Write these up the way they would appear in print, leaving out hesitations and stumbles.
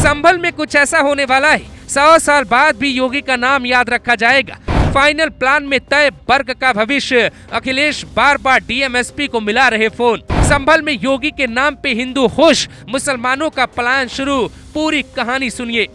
संभल में कुछ ऐसा होने वाला है, 100 साल बाद भी योगी का नाम याद रखा जाएगा। फाइनल प्लान में तय वर्ग का भविष्य। अखिलेश बार बार डीएम-एसपी को मिला रहे फोन। संभल में योगी के नाम पे हिंदू खुश, मुसलमानों का पलायन शुरू। पूरी कहानी सुनिए।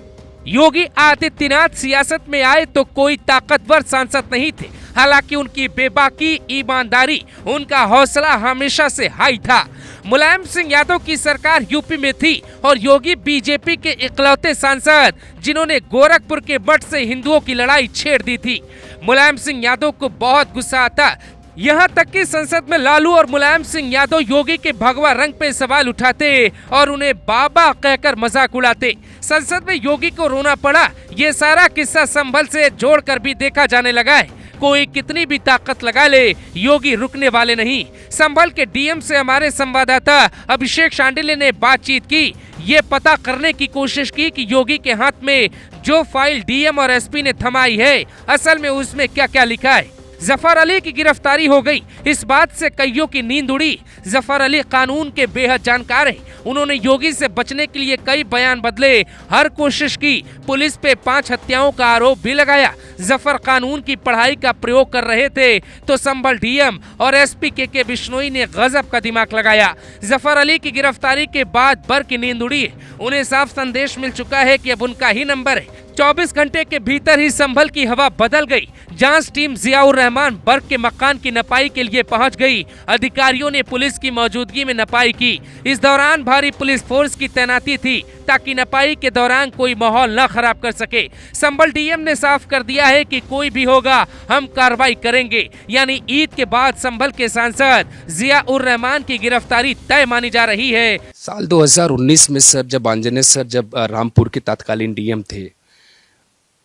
योगी आदित्यनाथ सियासत में आए तो कोई ताकतवर सांसद नहीं थे। हालांकि उनकी बेबाकी, ईमानदारी, उनका हौसला हमेशा से हाई था। मुलायम सिंह यादव की सरकार यूपी में थी और योगी बीजेपी के इकलौते सांसद जिन्होंने गोरखपुर के मठ से हिंदुओं की लड़ाई छेड़ दी थी। मुलायम सिंह यादव को बहुत गुस्सा आता, यहाँ तक कि संसद में लालू और मुलायम सिंह यादव योगी के भगवा रंग पे सवाल उठाते और उन्हें बाबा कहकर मजाक उड़ाते। संसद में योगी को रोना पड़ा। ये सारा किस्सा संभल से जोड़कर भी देखा जाने लगा है। कोई कितनी भी ताकत लगा ले, योगी रुकने वाले नहीं। संभल के डीएम से हमारे संवाददाता अभिषेक शांडिल्य ने बातचीत की। ये पता करने की कोशिश की कि योगी के हाथ में जो फाइल डीएम और एसपी ने थमाई है, असल में उसमें क्या क्या लिखा है। जफर अली की गिरफ्तारी हो गई, इस बात से कईयों की नींद उड़ी। जफर अली कानून के बेहद जानकार हैं। उन्होंने योगी से बचने के लिए कई बयान बदले, हर कोशिश की। पुलिस पे 5 हत्याओं का आरोप भी लगाया। जफर कानून की पढ़ाई का प्रयोग कर रहे थे तो संभल डीएम और एसपी के बिश्नोई ने गजब का दिमाग लगाया। जफर अली की गिरफ्तारी के बाद बर की नींद उड़ी। उन्हें साफ संदेश मिल चुका है कि अब उनका ही नंबर है। 24 घंटे के भीतर ही संभल की हवा बदल गई। जांच टीम जियाउर रहमान बर्ग के मकान की नपाई के लिए पहुंच गई। अधिकारियों ने पुलिस की मौजूदगी में नपाई की। इस दौरान भारी पुलिस फोर्स की तैनाती थी ताकि नपाई के दौरान कोई माहौल न खराब कर सके। संभल डीएम ने साफ कर दिया है कि कोई भी होगा हम कार्रवाई करेंगे। यानी ईद के बाद संभल के सांसद जियाउर रहमान की गिरफ्तारी तय मानी जा रही है। साल 2019 में सर जब आंजनेय सर जब रामपुर के तत्कालीन डीएम थे,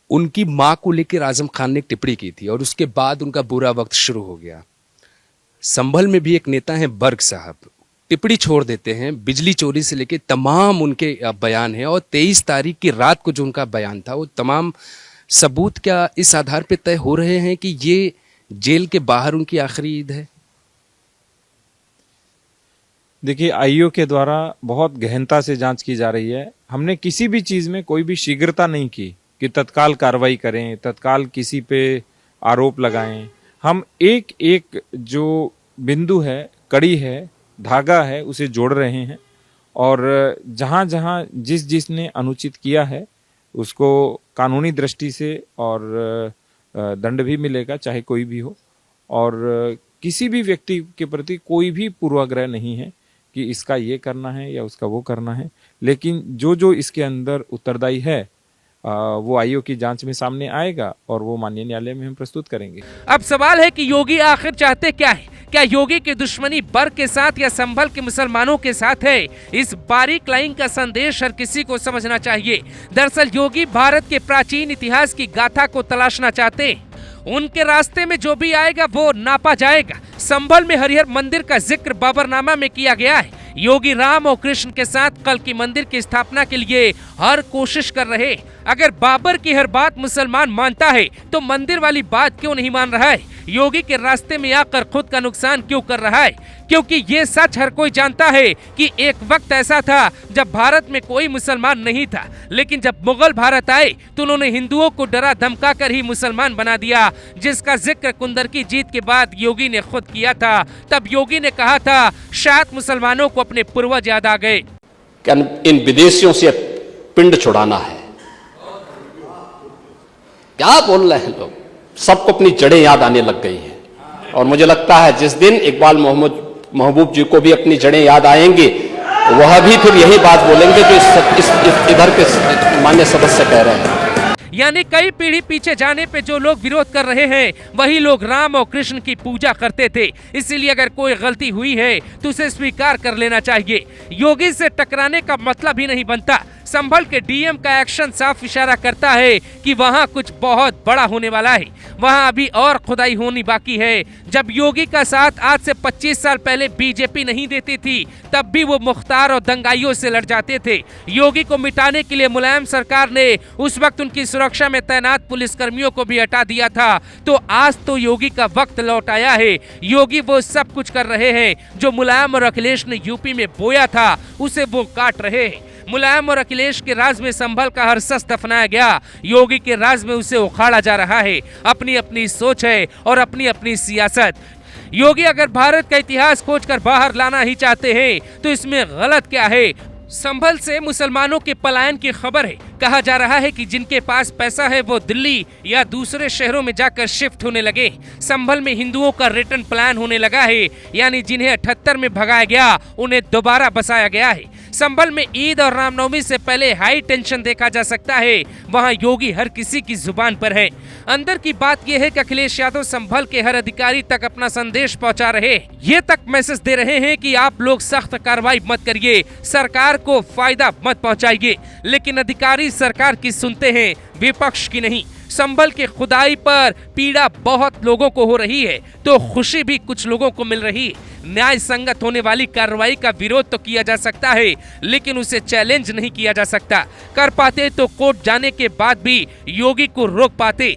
उनकी मां को लेकर आजम खान ने एक टिप्पणी की थी और उसके बाद उनका बुरा वक्त शुरू हो गया। संभल में भी एक नेता हैं बर्ग साहब, टिप्पणी छोड़ देते हैं। बिजली चोरी से लेकर तमाम उनके बयान हैं और 23 तारीख की रात को जो उनका बयान था वो तमाम सबूत क्या इस आधार पर तय हो रहे हैं कि ये जेल के बाहर उनकी आखिरी ईद है। देखिए, आईओ के द्वारा बहुत गहनता से जांच की जा रही है। हमने किसी भी चीज में कोई भी शीघ्रता नहीं की कि तत्काल कार्रवाई करें, तत्काल किसी पे आरोप लगाएं। हम एक एक जो बिंदु है, कड़ी है, धागा है, उसे जोड़ रहे हैं और जहां जहां जिसने अनुचित किया है उसको कानूनी दृष्टि से और दंड भी मिलेगा, चाहे कोई भी हो। और किसी भी व्यक्ति के प्रति कोई भी पूर्वाग्रह नहीं है कि इसका ये करना है या उसका वो करना है, लेकिन जो इसके अंदर उत्तरदायी है वो आईओ की जांच में सामने आएगा और वो माननीय न्यायालय में हम प्रस्तुत करेंगे। अब सवाल है कि योगी आखिर चाहते क्या है? क्या योगी की दुश्मनी बर्ग के साथ या संभल के मुसलमानों के साथ है? इस बारीक लाइन का संदेश हर किसी को समझना चाहिए। दरअसल योगी भारत के प्राचीन इतिहास की गाथा को तलाशना चाहते हैं। उनके रास्ते में जो भी आएगा वो नापा जाएगा। संभल में हरिहर मंदिर का जिक्र बाबरनामा में किया गया है। योगी राम और कृष्ण के साथ कल की मंदिर की स्थापना के लिए हर कोशिश कर रहे। अगर बाबर की हर बात मुसलमान मानता है तो मंदिर वाली बात क्यों नहीं मान रहा है? योगी के रास्ते में आकर खुद का नुकसान क्यों कर रहा है? क्योंकि ये सच हर कोई जानता है कि एक वक्त ऐसा था जब भारत में कोई मुसलमान नहीं था, लेकिन जब मुगल भारत आए तो उन्होंने हिंदुओं को डरा धमका कर ही मुसलमान बना दिया, जिसका जिक्र कुंदर की जीत के बाद योगी ने खुद किया था। तब योगी ने कहा था शायद मुसलमानों को अपने पूर्वज याद आ गए। इन विदेशियों से पिंड छुड़ाना है। क्या बोल रहे हैं लोग? सबको अपनी जड़ें याद आने लग गई हैं और मुझे लगता है जिस दिन इकबाल महबूब जी को भी अपनी जड़ें याद आएंगी, वह भी फिर यही बात बोलेंगे जो इधर के मान्य सदस्य कह रहे हैं। यानी कई पीढ़ी पीछे जाने पे जो लोग विरोध कर रहे हैं वही लोग राम और कृष्ण की पूजा करते थे। इसीलिए अगर कोई गलती हुई है तो उसे स्वीकार कर लेना चाहिए। योगी से टकराने का मतलब ही नहीं बनता। संभल के डीएम का एक्शन साफ इशारा करता है कि वहां कुछ बहुत बड़ा होने वाला है। वहां अभी और खुदाई होनी बाकी है। जब योगी का साथ आज से 25 साल पहले बीजेपी नहीं देती थी, तब भी वो मुख्तार और दंगाइयों से लड़ जाते थे। योगी को मिटाने के लिए मुलायम सरकार ने उस वक्त उनकी सुरक्षा में तैनात पुलिसकर्मियों को भी हटा दिया था। तो आज तो योगी का वक्त लौट आया है। योगी वो सब कुछ कर रहे हैं जो मुलायम और अखिलेश ने यूपी में बोया था, उसे वो काट रहे हैं। मुलायम और अखिलेश के राज में संभल का हर सस दफनाया गया, योगी के राज में उसे उखाड़ा जा रहा है। अपनी अपनी सोच है और अपनी अपनी सियासत। योगी अगर भारत का इतिहास खोजकर बाहर लाना ही चाहते हैं तो इसमें गलत क्या है? संभल से मुसलमानों के पलायन की खबर है। कहा जा रहा है कि जिनके पास पैसा है वो दिल्ली या दूसरे शहरों में जाकर शिफ्ट होने लगे। संभल में हिंदुओं का रिटर्न प्लान होने लगा है, यानी जिन्हें 78 में भगाया गया उन्हें दोबारा बसाया गया है। संभल में ईद और रामनवमी से पहले हाई टेंशन देखा जा सकता है। वहां योगी हर किसी की जुबान पर है। अंदर की बात यह है कि अखिलेश यादव संभल के हर अधिकारी तक अपना संदेश पहुंचा रहे, ये तक मैसेज दे रहे हैं कि आप लोग सख्त कार्रवाई मत करिए, सरकार को फायदा मत पहुंचाइए। लेकिन अधिकारी सरकार की सुनते हैं, विपक्ष की नहीं। संभल के खुदाई पर पीड़ा बहुत लोगों को हो रही है तो खुशी भी कुछ लोगों को मिल रही है। न्याय संगत होने वाली कार्रवाई का विरोध तो किया जा सकता है, लेकिन उसे चैलेंज नहीं किया जा सकता। कर पाते तो कोर्ट जाने के बाद भी योगी को रोक पाते,